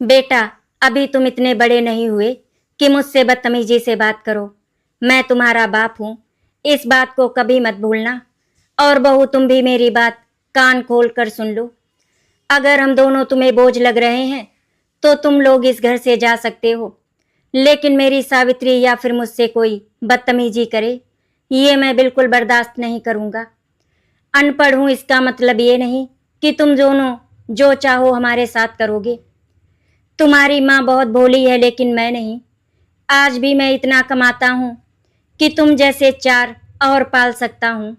बेटा, अभी तुम इतने बड़े नहीं हुए कि मुझसे बदतमीजी से बात करो। मैं तुम्हारा बाप हूँ, इस बात को कभी मत भूलना। और बहू, तुम भी मेरी बात कान खोल कर सुन लो। अगर हम दोनों तुम्हें बोझ लग रहे हैं तो तुम लोग इस घर से जा सकते हो, लेकिन मेरी सावित्री या फिर मुझसे कोई बदतमीजी करे, ये मैं बिल्कुल बर्दाश्त नहीं करूँगा। अनपढ़ हूँ इसका मतलब ये नहीं कि तुम दोनों जो चाहो हमारे साथ करोगे। तुम्हारी माँ बहुत भोली है, लेकिन मैं नहीं। आज भी मैं इतना कमाता हूँ कि तुम जैसे 4 और पाल सकता हूँ।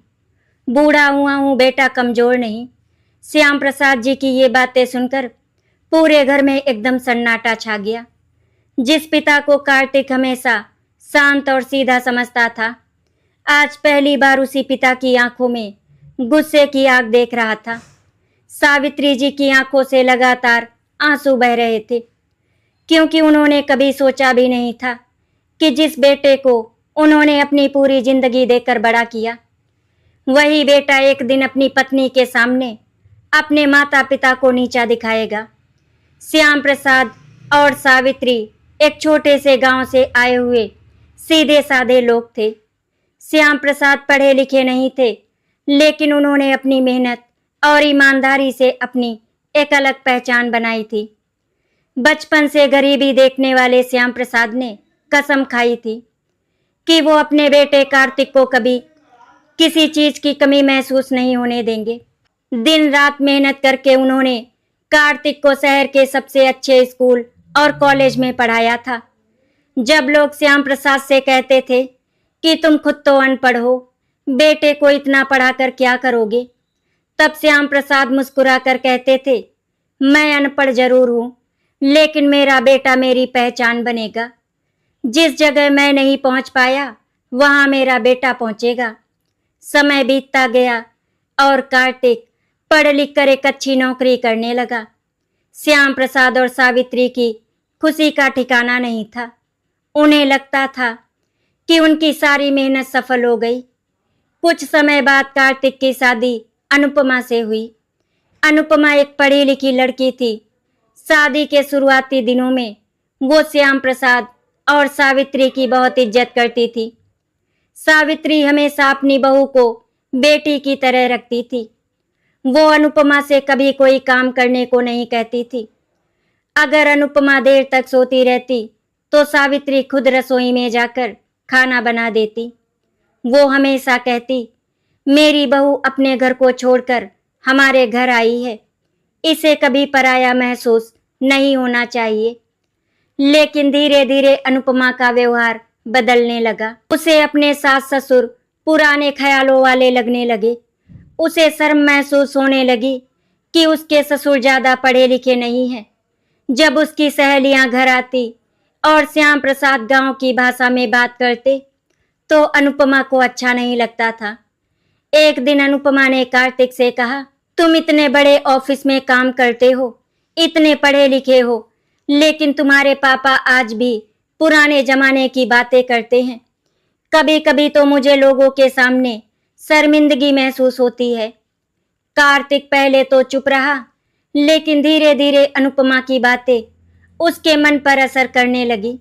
बूढ़ा हुआ हूँ बेटा, कमजोर नहीं। श्याम प्रसाद जी की ये बातें सुनकर पूरे घर में एकदम सन्नाटा छा गया। जिस पिता को कार्तिक हमेशा शांत और सीधा समझता था, आज पहली बार उसी पिता की आंखों में गुस्से की आग देख रहा था। सावित्री जी की आंखों से लगातार आंसू बह रहे थे, क्योंकि उन्होंने कभी सोचा भी नहीं था कि जिस बेटे को उन्होंने अपनी पूरी जिंदगी देकर बड़ा किया, वही बेटा एक दिन अपनी पत्नी के सामने अपने माता पिता को नीचा दिखाएगा। श्याम प्रसाद और सावित्री एक छोटे से गांव से आए हुए सीधे साधे लोग थे। श्याम प्रसाद पढ़े लिखे नहीं थे, लेकिन उन्होंने अपनी मेहनत और ईमानदारी से अपनी एक अलग पहचान बनाई थी। बचपन से गरीबी देखने वाले श्याम प्रसाद ने कसम खाई थी कि वो अपने बेटे कार्तिक को कभी किसी चीज की कमी महसूस नहीं होने देंगे। दिन रात मेहनत करके उन्होंने कार्तिक को शहर के सबसे अच्छे स्कूल और कॉलेज में पढ़ाया था। जब लोग श्याम प्रसाद से कहते थे कि तुम खुद तो अनपढ़ हो, बेटे को इतना पढ़ाकर क्या करोगे, तब श्याम प्रसाद मुस्कुरा कर कहते थे, मैं अनपढ़ जरूर हूं, लेकिन मेरा बेटा मेरी पहचान बनेगा। जिस जगह मैं नहीं पहुंच पाया, वहां मेरा बेटा पहुंचेगा। समय बीतता गया और कार्तिक पढ़ लिख कर एक अच्छी नौकरी करने लगा। श्याम प्रसाद और सावित्री की खुशी का ठिकाना नहीं था। उन्हें लगता था कि उनकी सारी मेहनत सफल हो गई। कुछ समय बाद कार्तिक की शादी अनुपमा से हुई। अनुपमा एक पढ़ी लिखी लड़की थी। शादी के शुरुआती दिनों में वो श्याम प्रसाद और सावित्री की बहुत इज्जत करती थी। सावित्री हमेशा अपनी बहू को बेटी की तरह रखती थी। वो अनुपमा से कभी कोई काम करने को नहीं कहती थी। अगर अनुपमा देर तक सोती रहती तो सावित्री खुद रसोई में जाकर खाना बना देती। वो हमेशा कहती, मेरी बहू अपने घर को छोड़कर हमारे घर आई है, इसे कभी पराया महसूस नहीं होना चाहिए। लेकिन धीरे धीरे अनुपमा का व्यवहार बदलने लगा। उसे अपने सास ससुर पुराने ख्यालों वाले लगने लगे। उसे शर्म महसूस होने लगी कि उसके ससुर ज्यादा पढ़े लिखे नहीं हैं। जब उसकी सहेलियां घर आती और श्याम प्रसाद गांव की भाषा में बात करते तो अनुपमा को अच्छा नहीं लगता था। एक दिन अनुपमा ने कार्तिक से कहा, तुम इतने बड़े ऑफिस में काम करते हो, इतने पढ़े लिखे हो, लेकिन तुम्हारे पापा आज भी पुराने जमाने की बातें करते हैं। कभी कभी तो मुझे लोगों के सामने शर्मिंदगी महसूस होती है। कार्तिक पहले तो चुप रहा, लेकिन धीरे धीरे अनुपमा की बातें उसके मन पर असर करने लगी।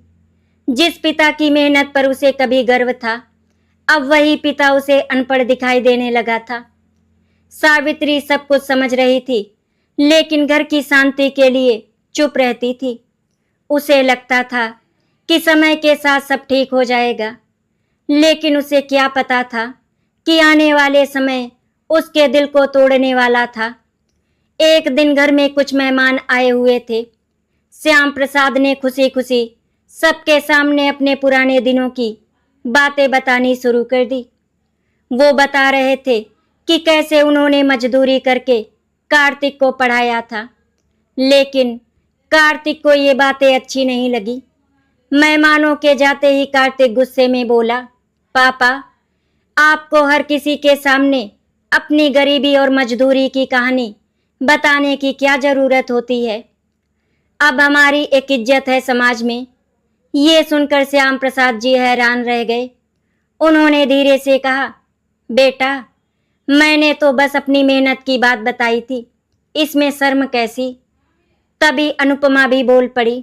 जिस पिता की मेहनत पर उसे कभी गर्व था, अब वही पिता उसे अनपढ़ दिखाई देने लगा था। सावित्री सब कुछ समझ रही थी, लेकिन घर की शांति के लिए चुप रहती थी। उसे लगता था कि समय के साथ सब ठीक हो जाएगा, लेकिन उसे क्या पता था कि आने वाले समय उसके दिल को तोड़ने वाला था। एक दिन घर में कुछ मेहमान आए हुए थे। श्याम प्रसाद ने खुशी खुशी सबके सामने अपने पुराने दिनों की बातें बतानी शुरू कर दी। वो बता रहे थे कि कैसे उन्होंने मजदूरी करके कार्तिक को पढ़ाया था, लेकिन कार्तिक को ये बातें अच्छी नहीं लगी। मेहमानों के जाते ही कार्तिक गुस्से में बोला, पापा, आपको हर किसी के सामने अपनी गरीबी और मजदूरी की कहानी बताने की क्या जरूरत होती है? अब हमारी एक इज्जत है समाज में। ये सुनकर श्याम प्रसाद जी हैरान रह गए। उन्होंने धीरे से कहा, बेटा, मैंने तो बस अपनी मेहनत की बात बताई थी, इसमें शर्म कैसी? तभी अनुपमा भी बोल पड़ी,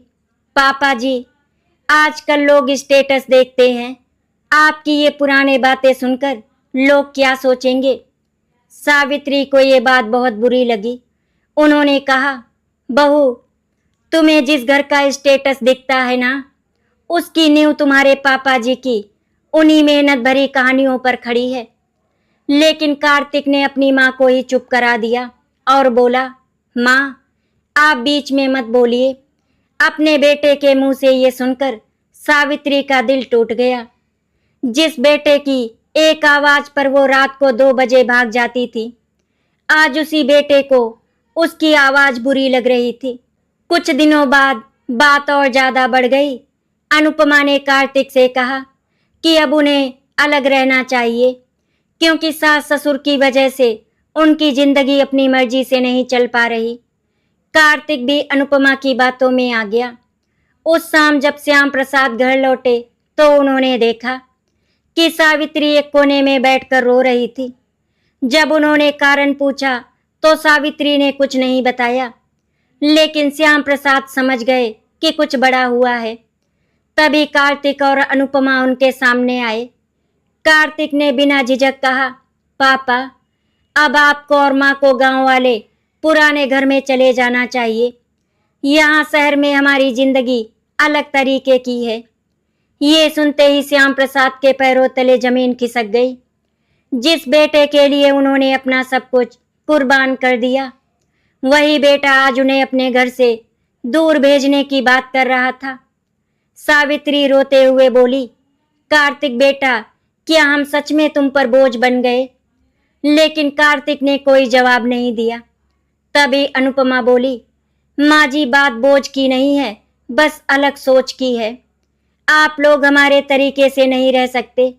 पापा जी, आजकल लोग स्टेटस देखते हैं, आपकी ये पुराने बातें सुनकर लोग क्या सोचेंगे। सावित्री को ये बात बहुत बुरी लगी। उन्होंने कहा, बहू, तुम्हें जिस घर का स्टेटस दिखता है ना, उसकी नींव तुम्हारे पापा जी की उन्हीं मेहनत भरी कहानियों पर खड़ी है। लेकिन कार्तिक ने अपनी माँ को ही चुप करा दिया और बोला, माँ, आप बीच में मत बोलिए। अपने बेटे के मुंह से ये सुनकर सावित्री का दिल टूट गया। जिस बेटे की एक आवाज पर वो रात को 2 बजे भाग जाती थी, आज उसी बेटे को उसकी आवाज बुरी लग रही थी। कुछ दिनों बाद बात और ज्यादा बढ़ गई। अनुपमा ने कार्तिक से कहा कि अब उन्हें अलग रहना चाहिए, क्योंकि सास ससुर की वजह से उनकी जिंदगी अपनी मर्जी से नहीं चल पा रही। कार्तिक भी अनुपमा की बातों में आ गया। उस शाम जब श्याम प्रसाद घर लौटे तो उन्होंने देखा कि सावित्री एक कोने में बैठकर रो रही थी। जब उन्होंने कारण पूछा तो सावित्री ने कुछ नहीं बताया, लेकिन श्याम प्रसाद समझ गए कि कुछ बड़ा हुआ है। तभी कार्तिक और अनुपमा उनके सामने आए। कार्तिक ने बिना झिझक कहा, पापा, अब आपको और माँ को गांव वाले पुराने घर में चले जाना चाहिए। यहाँ शहर में हमारी जिंदगी अलग तरीके की है। ये सुनते ही श्याम प्रसाद के पैरों तले जमीन खिसक गई। जिस बेटे के लिए उन्होंने अपना सब कुछ कुर्बान कर दिया, वही बेटा आज उन्हें अपने घर से दूर भेजने की बात कर रहा था। सावित्री रोते हुए बोली, कार्तिक बेटा, क्या हम सच में तुम पर बोझ बन गए? लेकिन कार्तिक ने कोई जवाब नहीं दिया। तभी अनुपमा बोली, माँ जी, बात बोझ की नहीं है, बस अलग सोच की है। आप लोग हमारे तरीके से नहीं रह सकते।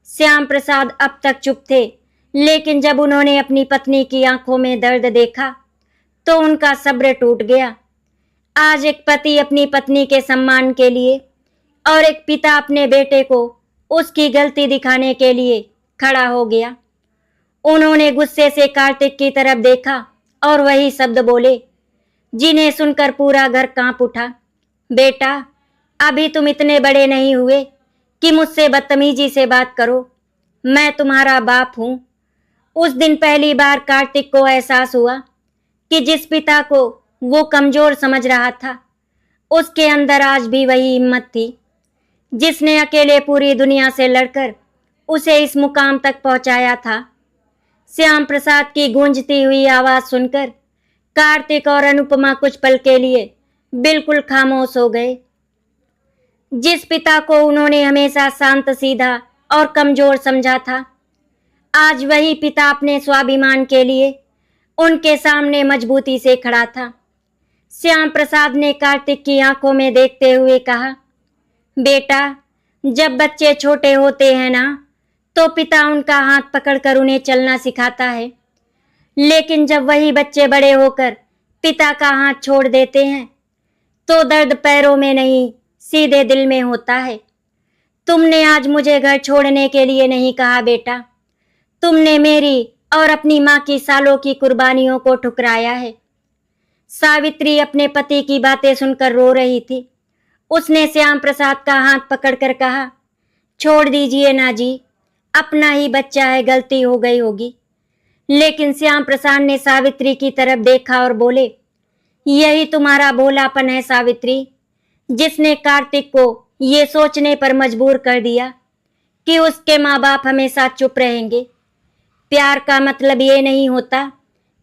श्याम प्रसाद अब तक चुप थे, लेकिन जब उन्होंने अपनी पत्नी की आंखों में दर्द देखा तो उनका सब्र टूट गया। आज एक पति अपनी पत्नी के सम्मान के लिए और एक पिता अपने बेटे को उसकी गलती दिखाने के लिए खड़ा हो गया। उन्होंने गुस्से से कार्तिक की तरफ देखा और वही शब्द बोले, जिन्हें सुनकर पूरा घर कांप उठा। बेटा, अभी तुम इतने बड़े नहीं हुए कि मुझसे बदतमीजी से बात करो। मैं तुम्हारा बाप हूं। उस दिन पहली बार कार्तिक को एहसास हुआ कि जिस पिता को वो कमजोर समझ रहा था, उसके अंदर आज भी वही हिम्मत थी जिसने अकेले पूरी दुनिया से लड़कर उसे इस मुकाम तक पहुंचाया था। श्याम प्रसाद की गूंजती हुई आवाज सुनकर कार्तिक और अनुपमा कुछ पल के लिए बिल्कुल खामोश हो गए। जिस पिता को उन्होंने हमेशा शांत, सीधा और कमजोर समझा था, आज वही पिता अपने स्वाभिमान के लिए उनके सामने मजबूती से खड़ा था। श्याम प्रसाद ने कार्तिक की आंखों में देखते हुए कहा, बेटा, जब बच्चे छोटे होते हैं ना, तो पिता उनका हाथ पकड़कर उन्हें चलना सिखाता है। लेकिन जब वही बच्चे बड़े होकर पिता का हाथ छोड़ देते हैं तो दर्द पैरों में नहीं, सीधे दिल में होता है। तुमने आज मुझे घर छोड़ने के लिए नहीं कहा बेटा, तुमने मेरी और अपनी माँ की सालों की कुर्बानियों को ठुकराया है। सावित्री अपने पति की बातें सुनकर रो रही थी। उसने श्याम प्रसाद का हाथ पकड़कर कहा, छोड़ दीजिए ना जी, अपना ही बच्चा है, गलती हो गई होगी। लेकिन श्याम प्रसाद ने सावित्री की तरफ देखा और बोले, यही तुम्हारा भोलापन है सावित्री, जिसने कार्तिक को ये सोचने पर मजबूर कर दिया कि उसके माँ बाप हमेशा चुप रहेंगे। प्यार का मतलब ये नहीं होता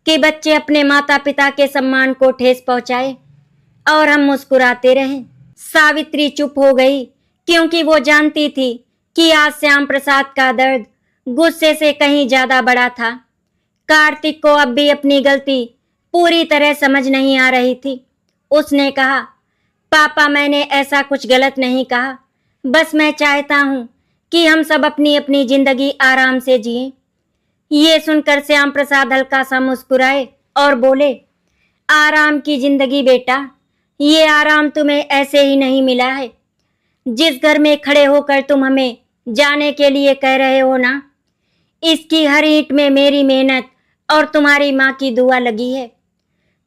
कि बच्चे अपने माता पिता के सम्मान को ठेस पहुंचाए और हम मुस्कुराते रहें। सावित्री चुप हो गई, क्योंकि वो जानती थी कि आज श्याम प्रसाद का दर्द गुस्से से कहीं ज्यादा बड़ा था। कार्तिक को अब भी अपनी गलती पूरी तरह समझ नहीं आ रही थी। उसने कहा, पापा, मैंने ऐसा कुछ गलत नहीं कहा, बस मैं चाहता हूँ कि हम सब अपनी अपनी जिंदगी आराम से जिएं। ये सुनकर श्याम प्रसाद हल्का सा मुस्कुराए और बोले, आराम की जिंदगी बेटा, ये आराम तुम्हें ऐसे ही नहीं मिला है। जिस घर में खड़े होकर तुम हमें जाने के लिए कह रहे हो ना, इसकी हर ईंट में मेरी मेहनत और तुम्हारी माँ की दुआ लगी है।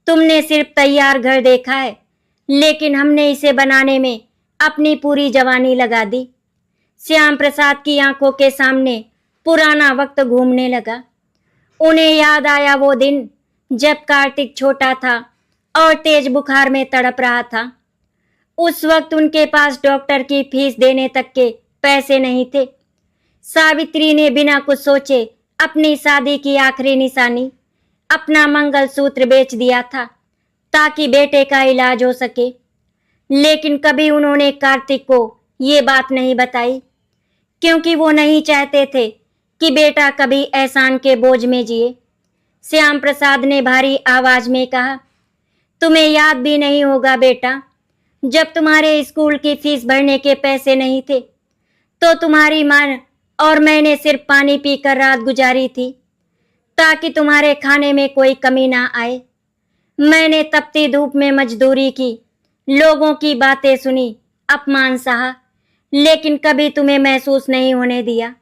तुमने सिर्फ तैयार घर देखा है, लेकिन हमने इसे बनाने में अपनी पूरी जवानी लगा दी। श्याम प्रसाद की आंखों के सामने पुराना वक्त घूमने लगा। उन्हें याद आया वो दिन जब कार्तिक छोटा था और तेज बुखार में तड़प रहा था। उस वक्त उनके पास डॉक्टर की फीस देने तक के पैसे नहीं थे। सावित्री ने बिना कुछ सोचे अपनी शादी की आखिरी निशानी, अपना मंगलसूत्र बेच दिया था ताकि बेटे का इलाज हो सके। लेकिन कभी उन्होंने कार्तिक को ये बात नहीं बताई, क्योंकि वो नहीं चाहते थे कि बेटा कभी एहसान के बोझ में जिए। श्याम प्रसाद ने भारी आवाज में कहा, तुम्हें याद भी नहीं होगा बेटा, जब तुम्हारे स्कूल की फीस भरने के पैसे नहीं थे तो तुम्हारी मां और मैंने सिर्फ पानी पीकर रात गुजारी थी ताकि तुम्हारे खाने में कोई कमी ना आए। मैंने तपती धूप में मजदूरी की, लोगों की बातें सुनी, अपमान सहा, लेकिन कभी तुम्हें महसूस नहीं होने दिया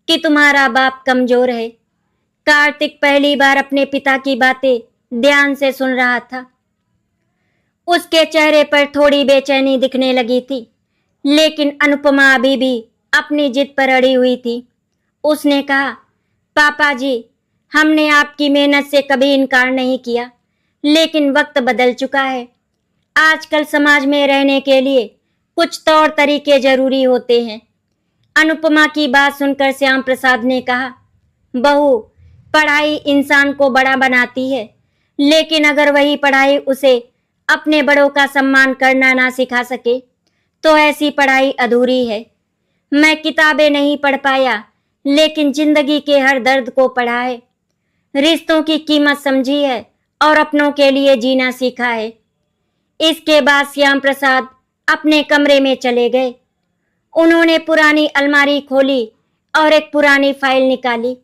कि तुम्हारा बाप कमजोर है। कार्तिक पहली बार अपने पिता की बातें ध्यान से सुन रहा था। उसके चेहरे पर थोड़ी बेचैनी दिखने लगी थी, लेकिन अनुपमा अभी भी अपनी जिद पर अड़ी हुई थी। उसने कहा, पापा जी, हमने आपकी मेहनत से कभी इनकार नहीं किया, लेकिन वक्त बदल चुका है। आजकल समाज में रहने के लिए कुछ तौर तरीके जरूरी होते हैं। अनुपमा की बात सुनकर श्याम प्रसाद ने कहा, बहू, पढ़ाई इंसान को बड़ा बनाती है, लेकिन अगर वही पढ़ाई उसे अपने बड़ों का सम्मान करना ना सिखा सके तो ऐसी पढ़ाई अधूरी है। मैं किताबें नहीं पढ़ पाया, लेकिन जिंदगी के हर दर्द को पढ़ा है, रिश्तों की कीमत समझी है और अपनों के लिए जीना सीखा है। इसके बाद श्याम प्रसाद अपने कमरे में चले गए। उन्होंने पुरानी अलमारी खोली और एक पुरानी फाइल निकाली।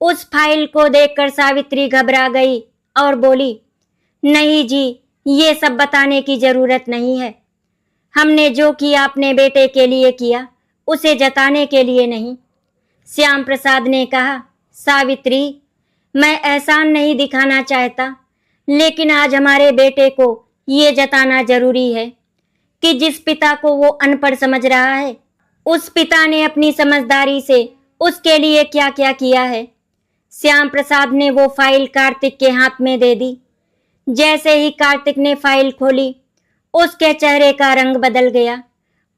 उस फाइल को देखकर सावित्री घबरा गई और बोली, नहीं जी, ये सब बताने की जरूरत नहीं है। हमने जो किया अपने बेटे के लिए किया, उसे जताने के लिए नहीं। श्याम प्रसाद ने कहा, सावित्री, मैं एहसान नहीं दिखाना चाहता, लेकिन आज हमारे बेटे को ये जताना जरूरी है कि जिस पिता को वो अनपढ़ समझ रहा है, उस पिता ने अपनी समझदारी से उसके लिए क्या क्या किया है। श्याम प्रसाद ने वो फाइल कार्तिक के हाथ में दे दी। जैसे ही कार्तिक ने फाइल खोली, उसके चेहरे का रंग बदल गया।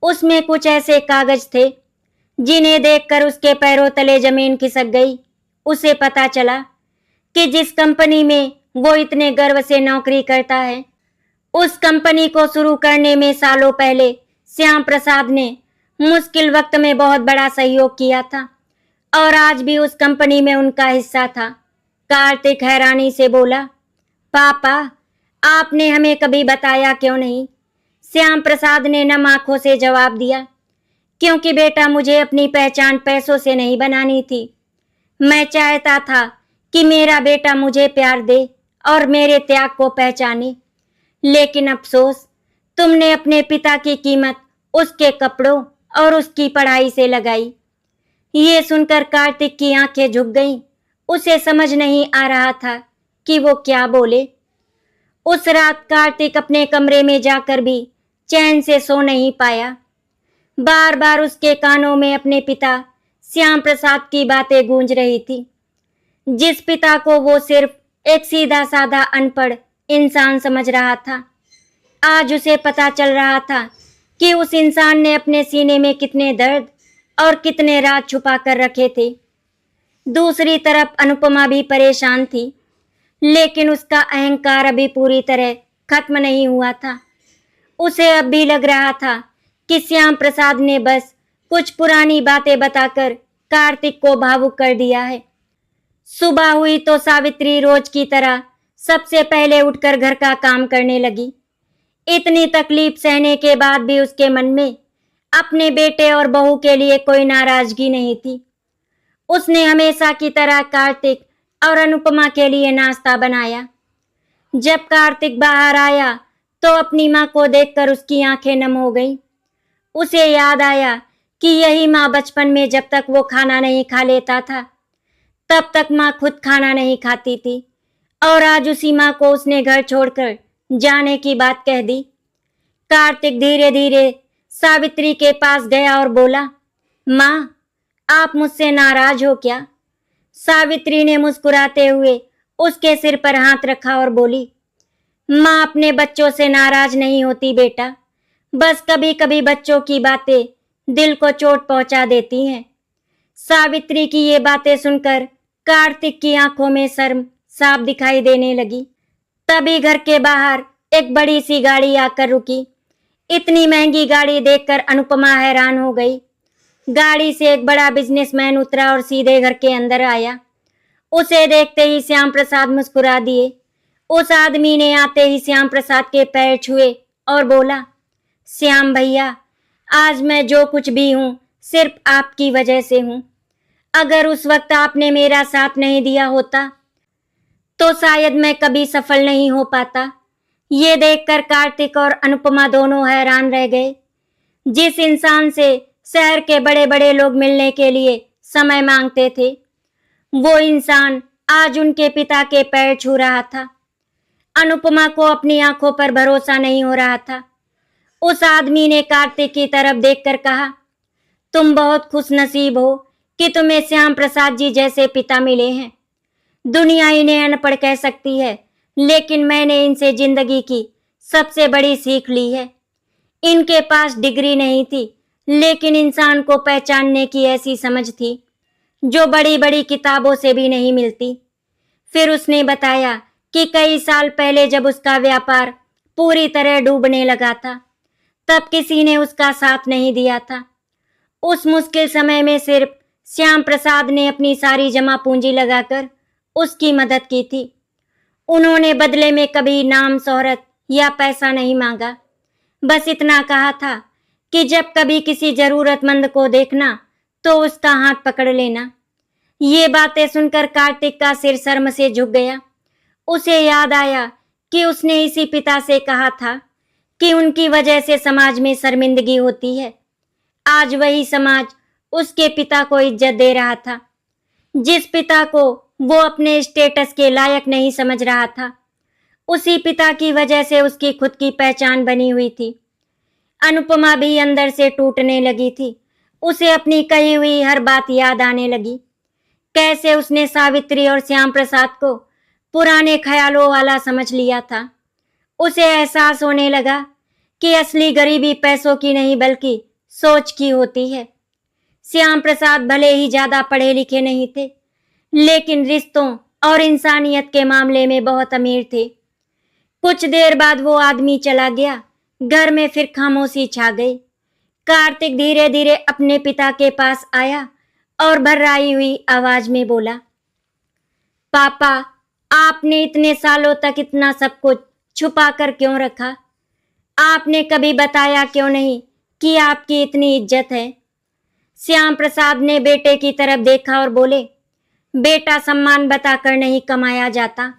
उसमें कुछ ऐसे कागज थे जिन्हें देखकर उसके पैरों तले जमीन खिसक गई। उसे पता चला कि जिस कंपनी में वो इतने गर्व से नौकरी करता है, उस कंपनी को शुरू करने में सालों पहले श्याम प्रसाद ने मुश्किल वक्त में बहुत बड़ा सहयोग किया था और आज भी उस कंपनी में उनका हिस्सा था। कार्तिक हैरानी से बोला, पापा, आपने हमें कभी बताया क्यों नहीं? श्याम प्रसाद ने नम आंखों से जवाब दिया, क्योंकि बेटा, मुझे अपनी पहचान पैसों से नहीं बनानी थी। मैं चाहता था कि मेरा बेटा मुझे प्यार दे और मेरे त्याग को पहचाने, लेकिन अफसोस, तुमने अपने पिता की कीमत उसके कपड़ों और उसकी पढ़ाई से लगाई। ये सुनकर कार्तिक की आंखें झुक गईं। उसे समझ नहीं आ रहा था कि वो क्या बोले। उस रात कार्तिक अपने कमरे में जाकर भी चैन से सो नहीं पाया। बार बार उसके कानों में अपने पिता श्याम प्रसाद की बातें गूंज रही थी, जिस पिता को वो सिर्फ एक सीधा साधा अनपढ़ इंसान समझ रहा था। आज उसे पता चल रहा था कि उस इंसान ने अपने सीने में कितने दर्द और कितने राज छुपा कर रखे थे। दूसरी तरफ अनुपमा भी परेशान थी, लेकिन उसका अहंकार अभी पूरी तरह खत्म नहीं हुआ था। उसे अब भी लग रहा था कि श्याम प्रसाद ने बस कुछ पुरानी बातें बताकर कार्तिक को भावुक कर दिया है। सुबह हुई तो सावित्री रोज की तरह सबसे पहले उठकर घर का काम करने लगी। इतनी तकलीफ सहने के बाद भी उसके मन में अपने बेटे और बहू के लिए कोई नाराजगी नहीं थी। उसने हमेशा की तरह कार्तिक और अनुपमा के लिए नाश्ता बनाया। जब कार्तिक बाहर आया तो अपनी माँ को देखकर उसकी आंखें नम हो गईं। उसे याद आया कि यही माँ बचपन में जब तक वो खाना नहीं खा लेता था, तब तक माँ खुद खाना नहीं खाती थी और आज उसी माँ को उसने घर छोड़कर जाने की बात कह दी। कार्तिक धीरे धीरे सावित्री के पास गया और बोला, माँ, आप मुझसे नाराज हो क्या? सावित्री ने मुस्कुराते हुए उसके सिर पर हाथ रखा और बोली, माँ अपने बच्चों से नाराज नहीं होती बेटा, बस कभी कभी बच्चों की बातें दिल को चोट पहुंचा देती हैं। सावित्री की ये बातें सुनकर कार्तिक की आंखों में शर्म साफ दिखाई देने लगी। तभी घर के बाहर एक बड़ी सी गाड़ी आकर रुकी। इतनी महंगी गाड़ी देखकर अनुपमा हैरान हो गई। गाड़ी से एक बड़ा बिजनेसमैन उतरा और सीधे घर के अंदर आया। उसे देखते ही श्याम प्रसाद मुस्कुरा दिए। उस आदमी ने आते ही श्याम प्रसाद के पैर छुए और बोला, श्याम भैया, आज मैं जो कुछ भी हूँ सिर्फ आपकी वजह से हूँ। अगर उस वक्त आपने मेरा साथ नहीं दिया होता तो शायद मैं कभी सफल नहीं हो पाता। ये देखकर कार्तिक और अनुपमा दोनों हैरान रह गए। जिस इंसान से शहर के बड़े बड़े लोग मिलने के लिए समय मांगते थे, वो इंसान आज उनके पिता के पैर छू रहा था। अनुपमा को अपनी आंखों पर भरोसा नहीं हो रहा था। उस आदमी ने कार्तिक की तरफ देखकर कहा, तुम बहुत खुशनसीब हो कि तुम्हें श्याम प्रसाद जी जैसे पिता मिले हैं। दुनिया इन्हें अनपढ़ कह सकती है, लेकिन मैंने इनसे जिंदगी की सबसे बड़ी सीख ली है। इनके पास डिग्री नहीं थी, लेकिन इंसान को पहचानने की ऐसी समझ थी जो बड़ी बड़ी किताबों से भी नहीं मिलती। फिर उसने बताया कि कई साल पहले जब उसका व्यापार पूरी तरह डूबने लगा था, तब किसी ने उसका साथ नहीं दिया था। उस मुश्किल समय में सिर्फ श्याम प्रसाद ने अपनी सारी जमा पूंजी लगाकर उसकी मदद की थी। उन्होंने बदले में कभी नाम शोहरत या पैसा नहीं मांगा, बस इतना कहा था कि जब कभी किसी जरूरतमंद को देखना तो उसका हाथ पकड़ लेना। ये बातें सुनकर कार्तिक का सिर शर्म से झुक गया। उसे याद आया कि उसने इसी पिता से कहा था कि उनकी वजह से समाज में शर्मिंदगी होती है। आज वही समाज उसके पिता को इज्जत दे रहा था, जिस पिता को वो अपने स्टेटस के लायक नहीं समझ रहा था। उसी पिता की वजह से उसकी खुद की पहचान बनी हुई थी। अनुपमा भी अंदर से टूटने लगी थी। उसे अपनी कही हुई हर बात याद आने लगी। कैसे उसने सावित्री और श्याम प्रसाद को पुराने ख्यालों वाला समझ लिया था। उसे एहसास होने लगा कि असली गरीबी पैसों की नहीं बल्कि सोच की होती है। श्याम प्रसाद भले ही ज्यादा पढ़े लिखे नहीं थे, लेकिन रिश्तों और इंसानियत के मामले में बहुत अमीर थे। कुछ देर बाद वो आदमी चला गया। घर में फिर खामोशी छा गई। कार्तिक धीरे धीरे अपने पिता के पास आया और भर्राई हुई आवाज में बोला, पापा, आपने इतने सालों तक इतना सब कुछ छुपा कर क्यों रखा? आपने कभी बताया क्यों नहीं कि आपकी इतनी इज्जत है? श्याम प्रसाद ने बेटे की तरफ देखा और बोले, बेटा सम्मान बताकर नहीं कमाया जाता,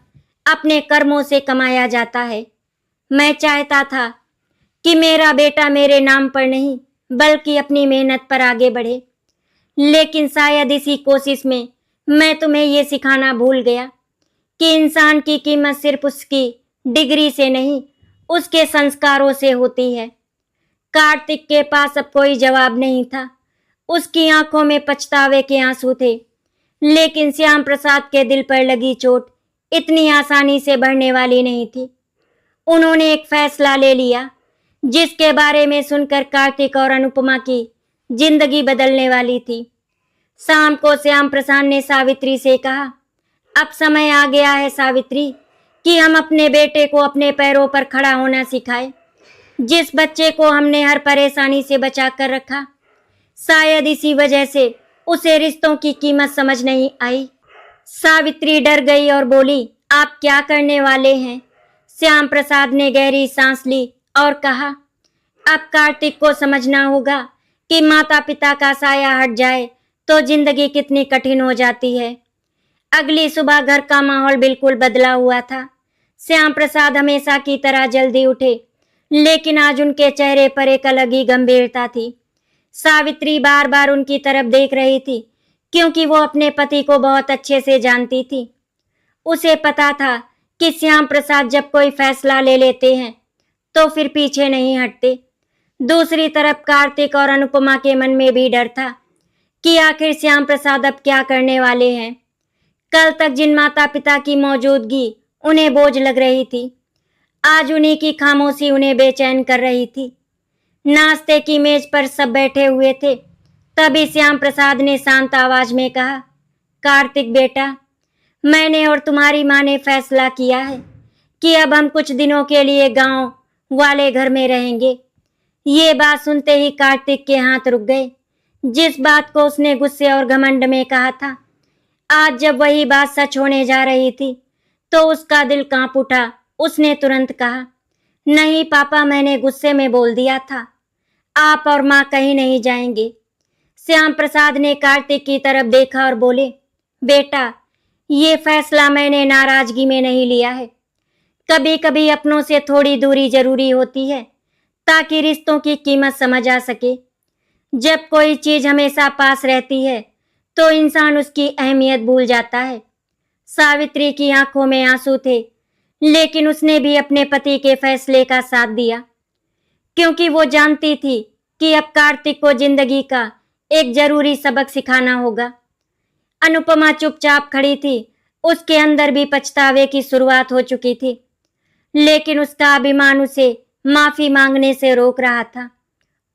अपने कर्मों से कमाया जाता है। मैं चाहता था कि मेरा बेटा मेरे नाम पर नहीं बल्कि अपनी मेहनत पर आगे बढ़े, लेकिन शायद इसी कोशिश में मैं तुम्हें ये सिखाना भूल गया कि इंसान की कीमत सिर्फ उसकी डिग्री से नहीं, उसके संस्कारों से होती है। कार्तिक के पास अब कोई जवाब नहीं था। उसकी आंखों में पछतावे के आंसू थे, लेकिन श्याम प्रसाद के दिल पर लगी चोट इतनी आसानी से बढ़ने वाली नहीं थी। उन्होंने एक फैसला ले लिया जिसके बारे में सुनकर कार्तिक और अनुपमा की जिंदगी बदलने वाली थी। शाम को श्याम प्रसाद ने सावित्री से कहा, अब समय आ गया है सावित्री कि हम अपने बेटे को अपने पैरों पर खड़ा होना सिखाएं। जिस बच्चे को हमने हर परेशानी से बचा कर रखा, शायद इसी वजह से उसे रिश्तों की कीमत समझ नहीं आई। सावित्री डर गई और बोली, आप क्या करने वाले हैं? श्याम प्रसाद ने गहरी सांस ली और कहा, अब कार्तिक को समझना होगा कि माता पिता का साया हट जाए तो जिंदगी कितनी कठिन हो जाती है। अगली सुबह घर का माहौल बिल्कुल बदला हुआ था। श्याम प्रसाद हमेशा की तरह जल्दी उठे, लेकिन आज उनके चेहरे पर एक अलग ही गंभीरता थी। सावित्री बार बार उनकी तरफ देख रही थी, क्योंकि वो अपने पति को बहुत अच्छे से जानती थी। उसे पता था कि श्याम प्रसाद जब कोई फैसला ले लेते हैं तो फिर पीछे नहीं हटते। दूसरी तरफ कार्तिक और अनुपमा के मन में भी डर था कि आखिर श्याम प्रसाद अब क्या करने वाले हैं। कल तक जिन माता पिता की मौजूदगी उन्हें बोझ लग रही थी, आज उन्हीं की खामोशी उन्हें बेचैन कर रही थी। नाश्ते की मेज पर सब बैठे हुए थे, तभी श्याम प्रसाद ने शांत आवाज में कहा, कार्तिक बेटा, मैंने और तुम्हारी माँ ने फैसला किया है कि अब हम कुछ दिनों के लिए गांव वाले घर में रहेंगे। ये बात सुनते ही कार्तिक के हाथ रुक गए। जिस बात को उसने गुस्से और घमंड में कहा था, आज जब वही बात सच होने जा रही थी तो उसका दिल कांप उठा। उसने तुरंत कहा, नहीं पापा, मैंने गुस्से में बोल दिया था, आप और माँ कहीं नहीं जाएंगे। श्याम प्रसाद ने कार्तिक की तरफ देखा और बोले, बेटा, ये फैसला मैंने नाराजगी में नहीं लिया है। कभी कभी अपनों से थोड़ी दूरी जरूरी होती है ताकि रिश्तों की कीमत समझ आ सके। जब कोई चीज हमेशा पास रहती है तो इंसान उसकी अहमियत भूल जाता है। सावित्री की आंखों में आंसू थे, लेकिन उसने भी अपने पति के फैसले का साथ दिया, क्योंकि वो जानती थी कि अब कार्तिक को जिंदगी का एक जरूरी सबक सिखाना होगा। अनुपमा चुपचाप खड़ी थी। उसके अंदर भी पछतावे की शुरुआत हो चुकी थी, लेकिन उसका अभिमान उसे माफी मांगने से रोक रहा था।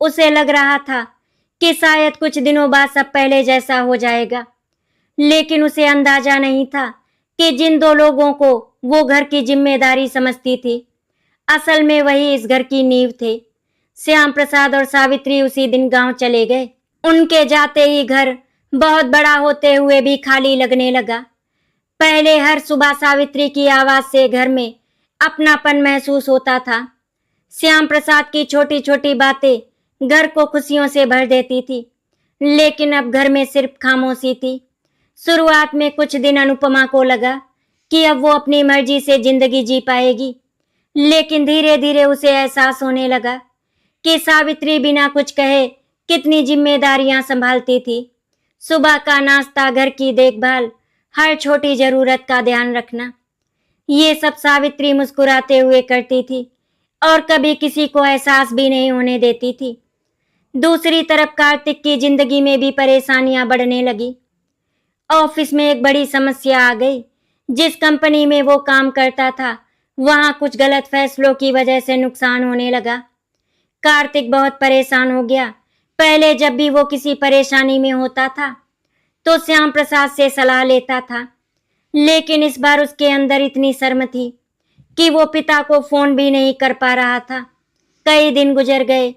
उसे लग रहा था कि शायद कुछ दिनों बाद सब पहले जैसा हो जाएगा, लेकिन उसे अंदाजा नहीं था कि जिन दो लोगों को वो घर की जिम्मेदारी समझती थी, असल में वही इस घर की नींव थे। श्याम प्रसाद और सावित्री उसी दिन गांव चले गए। उनके जाते ही घर बहुत बड़ा होते हुए भी खाली लगने लगा। पहले हर सुबह सावित्री की आवाज से घर में अपनापन महसूस होता था। श्याम प्रसाद की छोटी छोटी बातें घर को खुशियों से भर देती थी, लेकिन अब घर में सिर्फ खामोशी थी। शुरुआत में कुछ दिन अनुपमा को लगा कि अब वो अपनी मर्जी से जिंदगी जी पाएगी, लेकिन धीरे धीरे उसे एहसास होने लगा कि सावित्री बिना कुछ कहे कितनी जिम्मेदारियां संभालती थी। सुबह का नाश्ता, घर की देखभाल, हर छोटी जरूरत का ध्यान रखना, ये सब सावित्री मुस्कुराते हुए करती थी और कभी किसी को एहसास भी नहीं होने देती थी। दूसरी तरफ कार्तिक की जिंदगी में भी परेशानियां बढ़ने लगी। ऑफिस में एक बड़ी समस्या आ गई। जिस कंपनी में वो काम करता था, वहां कुछ गलत फैसलों की वजह से नुकसान होने लगा। कार्तिक बहुत परेशान हो गया। पहले जब भी वो किसी परेशानी में होता था तो श्याम प्रसाद से सलाह लेता था, लेकिन इस बार उसके अंदर इतनी शर्म थी कि वो पिता को फोन भी नहीं कर पा रहा था। कई दिन गुजर गए।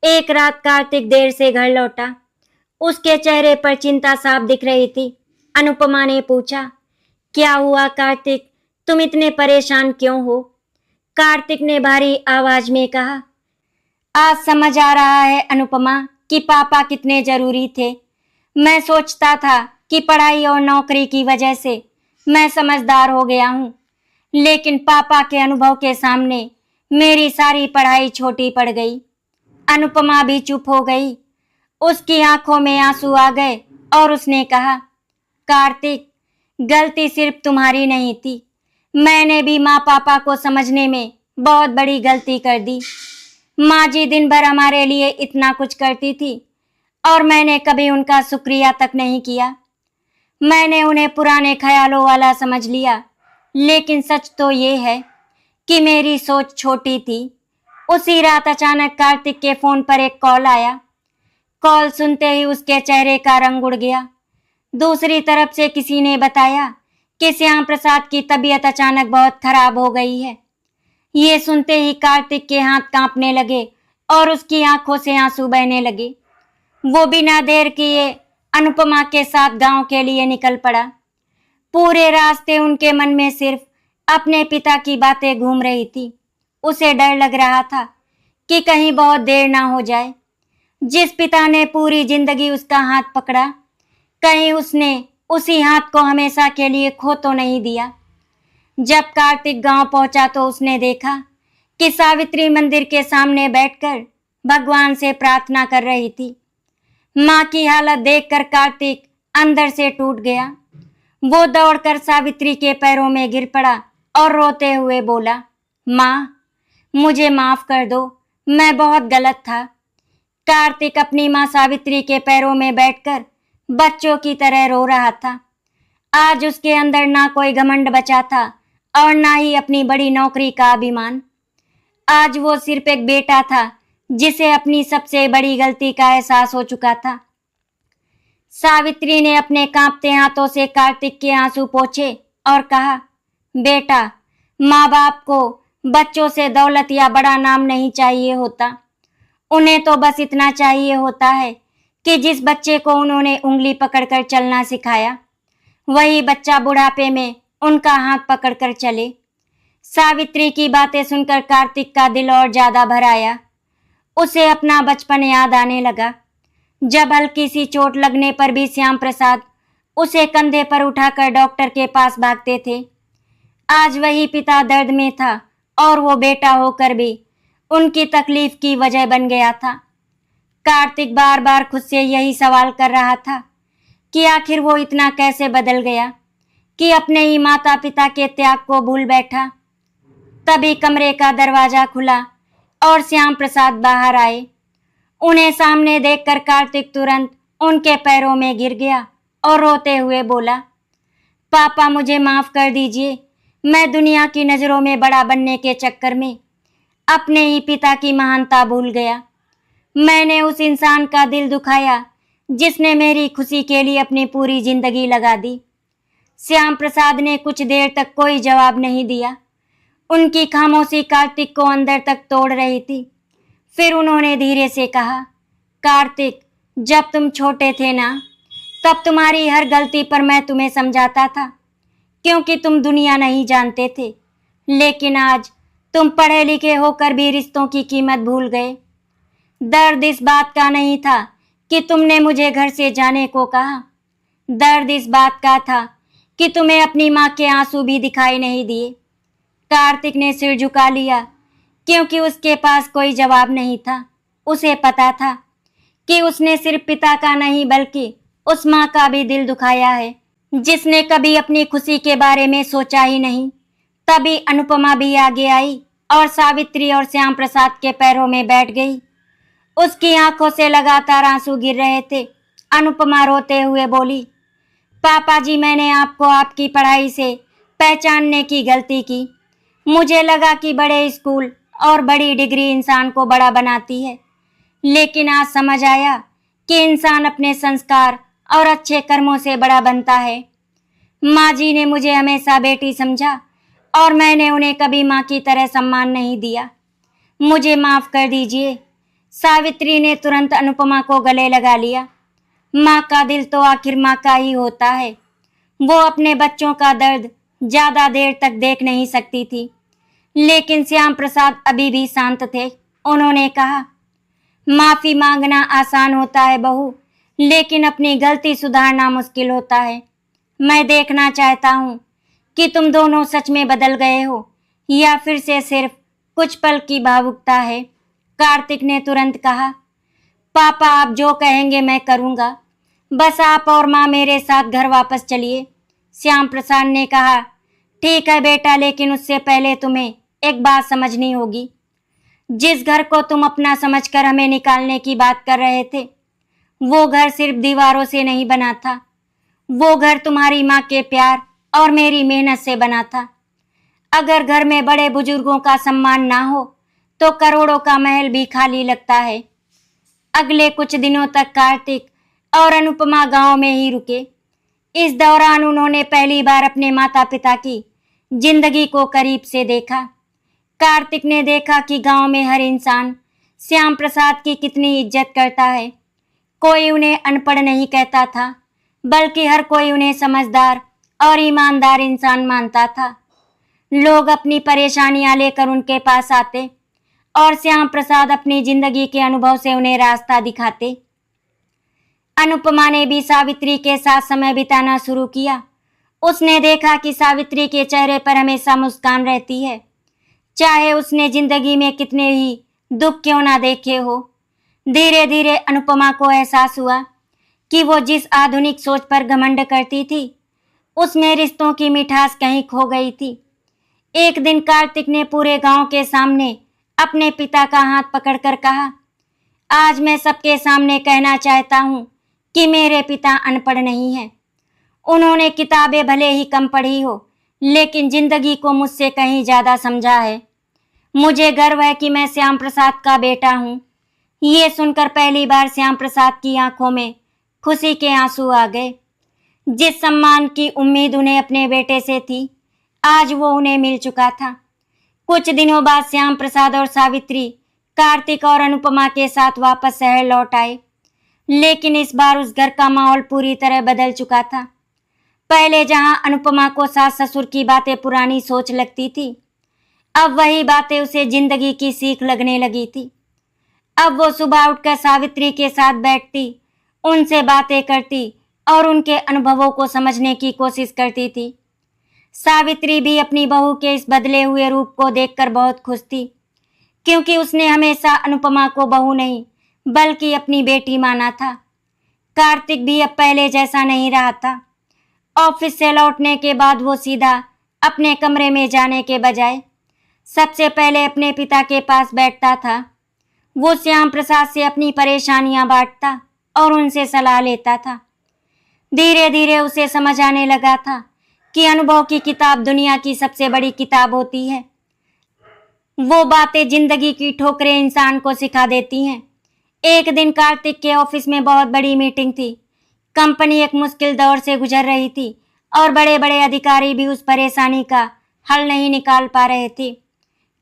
एक रात कार्तिक देर से घर लौटा। उसके चेहरे पर चिंता साफ दिख रही थी। अनुपमा ने पूछा, क्या हुआ कार्तिक, तुम इतने परेशान क्यों हो? कार्तिक ने भारी आवाज में कहा, आज समझ आ रहा है अनुपमा कि पापा कितने जरूरी थे। मैं सोचता था कि पढ़ाई और नौकरी की वजह से मैं समझदार हो गया हूँ, लेकिन पापा के अनुभव के सामने मेरी सारी पढ़ाई छोटी पड़ गई। अनुपमा भी चुप हो गई। उसकी आंखों में आंसू आ गए और उसने कहा, कार्तिक, गलती सिर्फ तुम्हारी नहीं थी, मैंने भी माँ पापा को समझने में बहुत बड़ी गलती कर दी। माँ जी दिन भर हमारे लिए इतना कुछ करती थी और मैंने कभी उनका शुक्रिया तक नहीं किया। मैंने उन्हें पुराने ख्यालों वाला समझ लिया, लेकिन सच तो ये है कि मेरी सोच छोटी थी। उसी रात अचानक कार्तिक के फोन पर एक कॉल आया। कॉल सुनते ही उसके चेहरे का रंग उड़ गया। दूसरी तरफ से किसी ने बताया कि श्याम प्रसाद की तबीयत अचानक बहुत खराब हो गई है। ये सुनते ही कार्तिक के हाथ कांपने लगे और उसकी आंखों से आंसू बहने लगे। वो बिना देर किए अनुपमा के साथ गांव के लिए निकल पड़ा। पूरे रास्ते उनके मन में सिर्फ अपने पिता की बातें घूम रही थी। उसे डर लग रहा था कि कहीं बहुत देर ना हो जाए। जिस पिता ने पूरी जिंदगी उसका हाथ पकड़ा, कहीं उसने उसी हाथ को हमेशा के लिए खो तो नहीं दिया। जब कार्तिक गांव पहुंचा तो उसने देखा कि सावित्री मंदिर के सामने बैठकर भगवान से प्रार्थना कर रही थी। माँ की हालत देखकर कार्तिक अंदर से टूट गया। वो दौड़कर सावित्री के पैरों में गिर पड़ा और रोते हुए बोला, माँ, मुझे माफ कर दो, मैं बहुत गलत था। कार्तिक अपनी माँ सावित्री के पैरों में बैठकर बच्चों की तरह रो रहा था। आज उसके अंदर ना कोई घमंड बचा था और ना ही अपनी बड़ी नौकरी का अभिमान। आज वो सिर्फ एक बेटा था जिसे अपनी सबसे बड़ी गलती का एहसास हो चुका था। सावित्री ने अपने कांपते हाथों से कार्तिक के आंसू पोंछे और कहा, बेटा, माँ बाप को बच्चों से दौलत या बड़ा नाम नहीं चाहिए होता। उन्हें तो बस इतना चाहिए होता है कि जिस बच्चे को उन्होंने उंगली पकड़कर चलना सिखाया, वही बच्चा बुढ़ापे में उनका हाथ पकड़कर चले। सावित्री की बातें सुनकर कार्तिक का दिल और ज्यादा भर आया। उसे अपना बचपन याद आने लगा, जब हल्की सी चोट लगने पर भी श्याम प्रसाद उसे कंधे पर उठाकर डॉक्टर के पास भागते थे। आज वही पिता दर्द में था और वो बेटा होकर भी उनकी तकलीफ की वजह बन गया था। कार्तिक बार बार खुद से यही सवाल कर रहा था कि आखिर वो इतना कैसे बदल गया कि अपने ही माता पिता के त्याग को भूल बैठा। तभी कमरे का दरवाजा खुला और श्याम प्रसाद बाहर आए। उन्हें सामने देखकर कार्तिक तुरंत उनके पैरों में गिर गया और रोते हुए बोला, पापा, मुझे माफ कर दीजिए। मैं दुनिया की नजरों में बड़ा बनने के चक्कर में अपने ही पिता की महानता भूल गया। मैंने उस इंसान का दिल दुखाया जिसने मेरी खुशी के लिए अपनी पूरी जिंदगी लगा दी। श्याम प्रसाद ने कुछ देर तक कोई जवाब नहीं दिया। उनकी खामोशी कार्तिक को अंदर तक तोड़ रही थी। फिर उन्होंने धीरे से कहा, कार्तिक, जब तुम छोटे थे ना, तब तुम्हारी हर गलती पर मैं तुम्हें समझाता था, क्योंकि तुम दुनिया नहीं जानते थे। लेकिन आज तुम पढ़े लिखे होकर भी रिश्तों की कीमत भूल गए। दर्द इस बात का नहीं था कि तुमने मुझे घर से जाने को कहा। दर्द इस बात का था कि तुम्हें अपनी माँ के आंसू भी दिखाई नहीं दिए। कार्तिक ने सिर झुका लिया, क्योंकि उसके पास कोई जवाब नहीं था। उसे पता था कि उसने सिर्फ पिता का नहीं बल्कि उस माँ का भी दिल दुखाया है, जिसने कभी अपनी खुशी के बारे में सोचा ही नहीं। तभी अनुपमा भी आगे आई और सावित्री और श्याम प्रसाद के पैरों में बैठ गई। उसकी आंखों से लगातार आंसू गिर रहे थे। अनुपमा रोते हुए बोली, पापा जी, मैंने आपको आपकी पढ़ाई से पहचानने की गलती की। मुझे लगा कि बड़े स्कूल और बड़ी डिग्री इंसान को बड़ा बनाती है, लेकिन आज समझ आया कि इंसान अपने संस्कार और अच्छे कर्मों से बड़ा बनता है। माँ जी ने मुझे हमेशा बेटी समझा और मैंने उन्हें कभी माँ की तरह सम्मान नहीं दिया। मुझे माफ कर दीजिए। सावित्री ने तुरंत अनुपमा को गले लगा लिया। माँ का दिल तो आखिर माँ का ही होता है। वो अपने बच्चों का दर्द ज्यादा देर तक देख नहीं सकती थी, लेकिन श्याम प्रसाद अभी भी शांत थे। उन्होंने कहा, माफी मांगना आसान होता है बहू, लेकिन अपनी गलती सुधारना मुश्किल होता है। मैं देखना चाहता हूँ कि तुम दोनों सच में बदल गए हो या फिर से सिर्फ कुछ पल की भावुकता है। कार्तिक ने तुरंत कहा, पापा, आप जो कहेंगे मैं करूँगा। बस आप और माँ मेरे साथ घर वापस चलिए। श्याम प्रसाद ने कहा, ठीक है बेटा, लेकिन उससे पहले तुम्हें एक बात समझनी होगी। जिस घर को तुम अपना समझकर हमें निकालने की बात कर रहे थे, वो घर सिर्फ दीवारों से नहीं बना था। वो घर तुम्हारी माँ के प्यार और मेरी मेहनत से बना था। अगर घर में बड़े बुजुर्गों का सम्मान ना हो तो करोड़ों का महल भी खाली लगता है। अगले कुछ दिनों तक कार्तिक और अनुपमा गांव में ही रुके। इस दौरान उन्होंने पहली बार अपने माता पिता की जिंदगी को करीब से देखा। कार्तिक ने देखा कि गांव में हर इंसान श्याम प्रसाद की कितनी इज्जत करता है। कोई उन्हें अनपढ़ नहीं कहता था, बल्कि हर कोई उन्हें समझदार और ईमानदार इंसान मानता था। लोग अपनी परेशानियां लेकर उनके पास आते और श्याम प्रसाद अपनी जिंदगी के अनुभव से उन्हें रास्ता दिखाते। अनुपमा ने भी सावित्री के साथ समय बिताना शुरू किया। उसने देखा कि सावित्री के चेहरे पर हमेशा मुस्कान रहती है, चाहे उसने जिंदगी में कितने ही दुख क्यों ना देखे हो। धीरे धीरे अनुपमा को एहसास हुआ कि वो जिस आधुनिक सोच पर घमंड करती थी, उसमें रिश्तों की मिठास कहीं खो गई थी। एक दिन कार्तिक ने पूरे गांव के सामने अपने पिता का हाथ पकड़कर कहा, आज मैं सबके सामने कहना चाहता हूं कि मेरे पिता अनपढ़ नहीं हैं। उन्होंने किताबें भले ही कम पढ़ी हो, लेकिन जिंदगी को मुझसे कहीं ज्यादा समझा है। मुझे गर्व है कि मैं श्याम प्रसाद का बेटा हूं। ये सुनकर पहली बार श्याम प्रसाद की आंखों में खुशी के आंसू आ गए। जिस सम्मान की उम्मीद उन्हें अपने बेटे से थी, आज वो उन्हें मिल चुका था। कुछ दिनों बाद श्याम प्रसाद और सावित्री कार्तिक और अनुपमा के साथ वापस शहर लौट आए, लेकिन इस बार उस घर का माहौल पूरी तरह बदल चुका था। पहले जहां अनुपमा को सास ससुर की बातें पुरानी सोच लगती थी, अब वही बातें उसे जिंदगी की सीख लगने लगी थी। अब वो सुबह उठकर सावित्री के साथ बैठती, उनसे बातें करती और उनके अनुभवों को समझने की कोशिश करती थी। सावित्री भी अपनी बहू के इस बदले हुए रूप को देखकर बहुत खुश थी, क्योंकि उसने हमेशा अनुपमा को बहू नहीं बल्कि अपनी बेटी माना था। कार्तिक भी अब पहले जैसा नहीं रहा था। ऑफिस से लौटने के बाद वो सीधा अपने कमरे में जाने के बजाय सबसे पहले अपने पिता के पास बैठता था। वो श्याम प्रसाद से अपनी परेशानियां बांटता और उनसे सलाह लेता था। धीरे धीरे उसे समझ आने लगा था कि अनुभव की किताब दुनिया की सबसे बड़ी किताब होती है। वो बातें जिंदगी की ठोकरें इंसान को सिखा देती हैं। एक दिन कार्तिक के ऑफिस में बहुत बड़ी मीटिंग थी। कंपनी एक मुश्किल दौर से गुजर रही थी और बड़े बड़े अधिकारी भी उस परेशानी का हल नहीं निकाल पा रहे थे।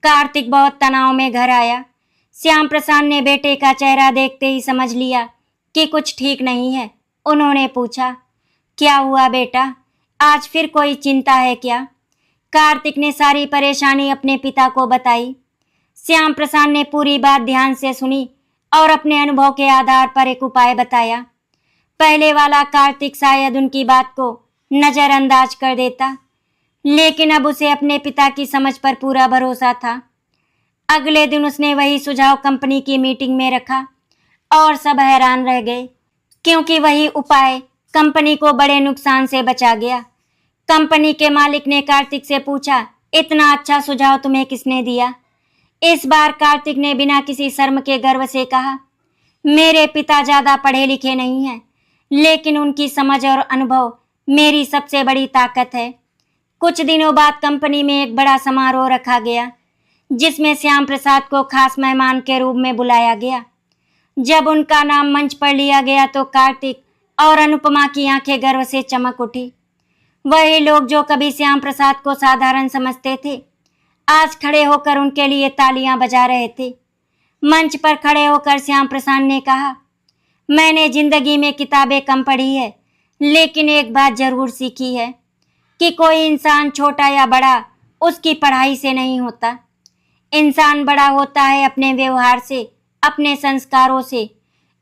कार्तिक बहुत तनाव में घर आया। श्याम प्रसाद ने बेटे का चेहरा देखते ही समझ लिया कि कुछ ठीक नहीं है। उन्होंने पूछा, क्या हुआ बेटा, आज फिर कोई चिंता है क्या? कार्तिक ने सारी परेशानी अपने पिता को बताई। श्याम प्रसाद ने पूरी बात ध्यान से सुनी और अपने अनुभव के आधार पर एक उपाय बताया। पहले वाला कार्तिक शायद उनकी बात को नजरअंदाज कर देता, लेकिन अब उसे अपने पिता की समझ पर पूरा भरोसा था। अगले दिन उसने वही सुझाव कंपनी की मीटिंग में रखा और सब हैरान रह गए, क्योंकि वही उपाय कंपनी को बड़े नुकसान से बचा गया। कंपनी के मालिक ने कार्तिक से पूछा, इतना अच्छा सुझाव तुम्हें किसने दिया? इस बार कार्तिक ने बिना किसी शर्म के गर्व से कहा, मेरे पिता ज्यादा पढ़े लिखे नहीं हैं, लेकिन उनकी समझ और अनुभव मेरी सबसे बड़ी ताकत है। कुछ दिनों बाद कंपनी में एक बड़ा समारोह रखा गया, जिसमें श्याम प्रसाद को खास मेहमान के रूप में बुलाया गया। जब उनका नाम मंच पर लिया गया तो कार्तिक और अनुपमा की आंखें गर्व से चमक उठी। वही लोग जो कभी श्याम प्रसाद को साधारण समझते थे, आज खड़े होकर उनके लिए तालियां बजा रहे थे। मंच पर खड़े होकर श्याम प्रसाद ने कहा, मैंने जिंदगी में किताबें कम पढ़ी है, लेकिन एक बात जरूर सीखी है कि कोई इंसान छोटा या बड़ा उसकी पढ़ाई से नहीं होता। इंसान बड़ा होता है अपने व्यवहार से, अपने संस्कारों से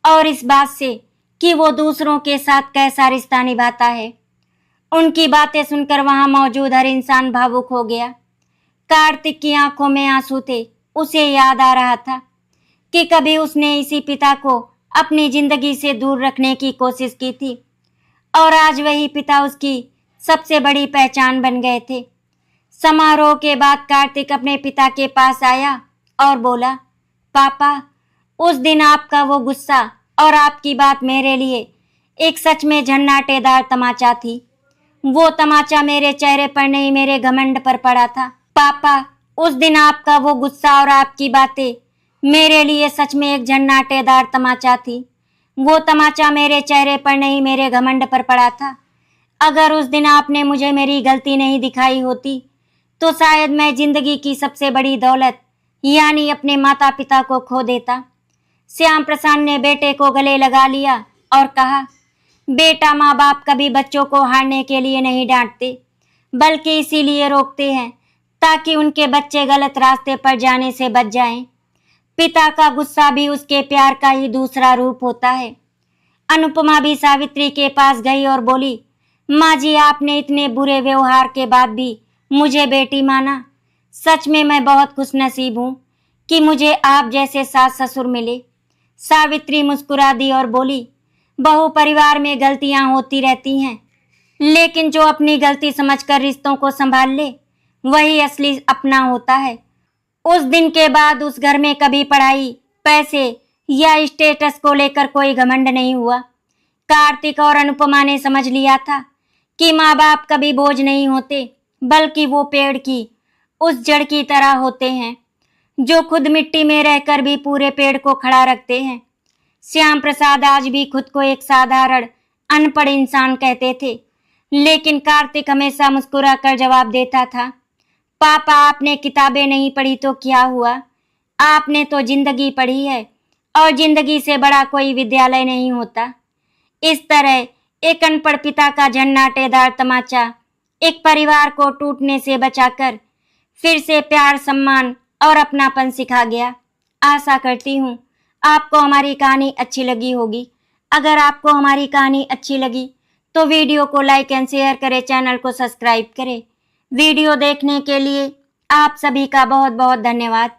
और इस बात से कि वो दूसरों के साथ कैसा रिश्ता निभाता है। उनकी बातें सुनकर वहां मौजूद हर इंसान भावुक हो गया। कार्तिक की आंखों में आंसू थे। उसे याद आ रहा था कि कभी उसने इसी पिता को अपनी जिंदगी से दूर रखने की कोशिश की थी और आज वही पिता उसकी सबसे बड़ी पहचान बन गए थे। समारोह के बाद कार्तिक अपने पिता के पास आया और बोला, पापा, उस दिन आपका वो गुस्सा और आपकी बात मेरे लिए एक सच में झन्नाटेदार तमाचा थी। वो तमाचा मेरे चेहरे पर नहीं, मेरे घमंड पर पड़ा था। पापा, उस दिन आपका वो गुस्सा और आपकी बातें मेरे लिए सच में एक झन्नाटेदार तमाचा थी। वो तमाचा मेरे चेहरे पर नहीं, मेरे घमंड पर पड़ा था। अगर उस दिन आपने मुझे मेरी गलती नहीं दिखाई होती तो शायद मैं जिंदगी की सबसे बड़ी दौलत यानी अपने माता पिता को खो देता। श्याम प्रसाद ने बेटे को गले लगा लिया और कहा, बेटा, माँ बाप कभी बच्चों को हारने के लिए नहीं डांटते, बल्कि इसीलिए रोकते हैं ताकि उनके बच्चे गलत रास्ते पर जाने से बच जाएं। पिता का गुस्सा भी उसके प्यार का ही दूसरा रूप होता है। अनुपमा भी सावित्री के पास गई और बोली, माँ जी, आपने इतने बुरे व्यवहार के बाद भी मुझे बेटी माना। सच में मैं बहुत खुशनसीब हूँ कि मुझे आप जैसे सास ससुर मिले। सावित्री मुस्कुरा दी और बोली, बहू परिवार में गलतियां होती रहती हैं, लेकिन जो अपनी गलती समझकर रिश्तों को संभाल ले वही असली अपना होता है। उस दिन के बाद उस घर में कभी पढ़ाई, पैसे या स्टेटस को लेकर कोई घमंड नहीं हुआ। कार्तिक और अनुपमा ने समझ लिया था कि माँ बाप कभी बोझ नहीं होते, बल्कि वो पेड़ की उस जड़ की तरह होते हैं जो खुद मिट्टी में रहकर भी पूरे पेड़ को खड़ा रखते हैं। श्याम प्रसाद आज भी खुद को एक साधारण अनपढ़ इंसान कहते थे, लेकिन कार्तिक हमेशा मुस्कुराकर जवाब देता था, पापा आपने किताबें नहीं पढ़ी तो क्या हुआ, आपने तो जिंदगी पढ़ी है और जिंदगी से बड़ा कोई विद्यालय नहीं होता। इस तरह एक अनपढ़ पिता का झन्नाटेदार तमाचा एक परिवार को टूटने से बचाकर फिर से प्यार, सम्मान और अपनापन सिखा गया। आशा करती हूँ आपको हमारी कहानी अच्छी लगी होगी। अगर आपको हमारी कहानी अच्छी लगी तो वीडियो को लाइक एंड शेयर करें, चैनल को सब्सक्राइब करें। वीडियो देखने के लिए आप सभी का बहुत बहुत धन्यवाद।